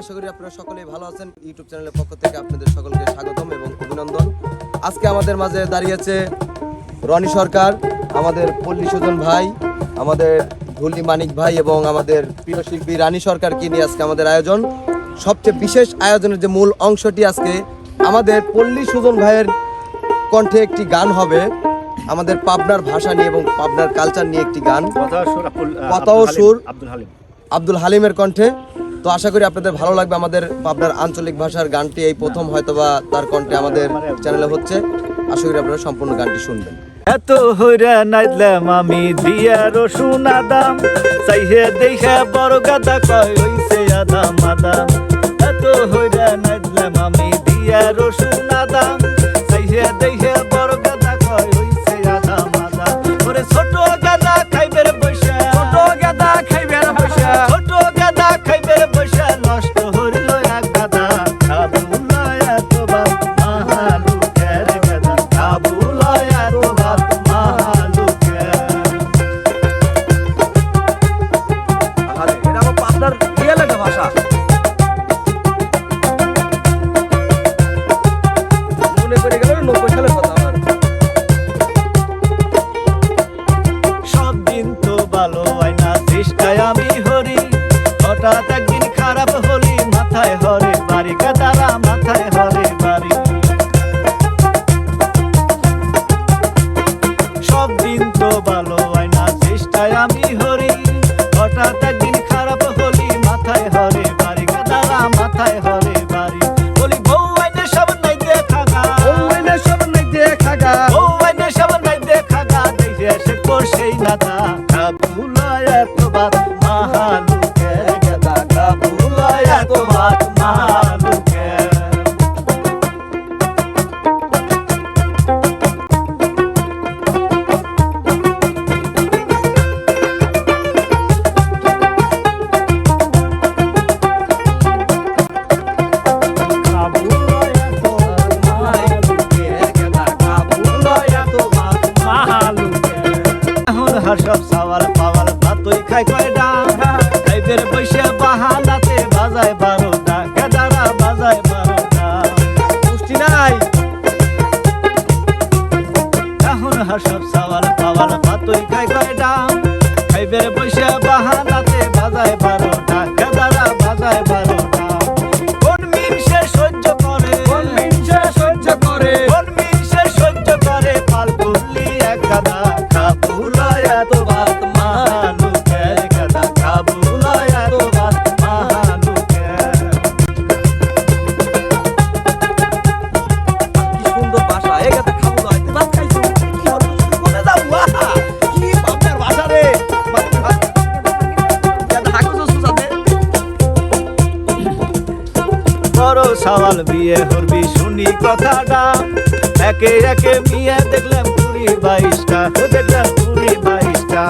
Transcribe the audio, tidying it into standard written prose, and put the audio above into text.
আশা করি আপনারা সকলেই ভালো আছেন। ইউটিউব চ্যানেলের পক্ষ থেকে আপনাদের সকলকে স্বাগতম এবং অভিনন্দন। আজকে আমাদের মাঝে দাঁড়িয়েছে রনি সরকার, আমাদের পল্লী সুজন ভাই, আমাদের ঢুলি মানিক ভাই এবং আমাদের প্রিয় শিল্পী রানী সরকারকে নিয়ে আজকে আমাদের আয়োজন। সবচেয়ে বিশেষ আয়োজনের যে মূল অংশটি আজকে আমাদের পল্লী সুজন ভাইয়ের কণ্ঠে একটি গান হবে, আমাদের পাবনার ভাষা নিয়ে এবং পাবনার কালচার নিয়ে একটি গান, কথা ও সুর আব্দুল হালিমের কণ্ঠে। তো আশা করি আপনাদের ভালো লাগবে। আমাদের পাবনার আঞ্চলিক ভাষার গানটি এই প্রথম হয়তোবা তার কণ্ঠে আমাদের চ্যানেলে হচ্ছে। আশা করি আপনারা সম্পূর্ণ গানটি শুনবেন। এত হইরা নাইলাম আমি দিয়া রসুন আদাম, চাইহে দেখে বড় গাদা কয় হইছে আদাম আদাম। এত হইরা নাইলাম আমি দিয়া রসুন আদাম, চাইহে দেখে বড় গাদা কয় হইছে আদাম আদাম। ওরে ছোট গাদা খাইবের বৈশা, ছোট গাদা খাইবের বৈশা, ছোট গাদা খাইবের বৈশা, নষ্ট হইল এক গাদা। কাবুলয় এত বাপ মাহালুকের গাদা, কাবুলয় এত বাপ মাহালুকের। এটা আমার পাবনার রিয়েল একটা ভাষা, মনে করে গেল 90 সালের কথা আমার। সব দিন তো ভালো হয় না, চেষ্টায় আমি হরি, হঠাৎ একদিন খারাপ হলি, মাথায় হরে বাড়ি গাদারা, মাথায় হরে বাড়ি। সব দিন তো ভালো হয় না, চেষ্টায় আমি হরি, হঠাৎ একদিন খারাপ হলি, মাথায় হরে বাড়ি গাদারা, মাথায় হরে বাড়ি। বলি বউ আইনে সব নাই দেখা গা, বউ আইনে সব নাই দেখা গা, বউ আইনে সব নাই দেখা গা, দেখে সে করছেই নাদা। কাবুলয় এত বাত মাহালুকের গাদা, কাবুলয় এত বাত মাহালুকের। সব সাওয়াল পাওয়াল ভাতই খাই কয়ডা, খাইবের বৈশা বাহানাতে বাজায় 12টা, গাদারা বাজায় 12টা। পুষ্টি নাই এখন সব সাওয়াল পাওয়াল ভাতই খাই কয়ডা, খাইবের বৈশা বাহানাতে বাজায় 12টা, গাদারা বাজায় 12টা। কোন মিনসে সহ্য করে, কোন মিনসে সহ্য করে, কোন মিনসে সহ্য করে, পাল করলি এক গাদা। কাবুলয় এত বাত মাহালুকের গাদা, কাবুলয় এত বাত মাহালুকের। কি সুন্দর ভাষা। এই কথা খাবো না, ভাত খাইছো কি হলো কোনে যাও? বাহ কি পাবনার ভাষা রে। বড় সওয়াল বিয়ে হরবি শুনি কথাটা, একে একে মিয়া দেখলাম 20-22টা, দেখলাম 20-22টা।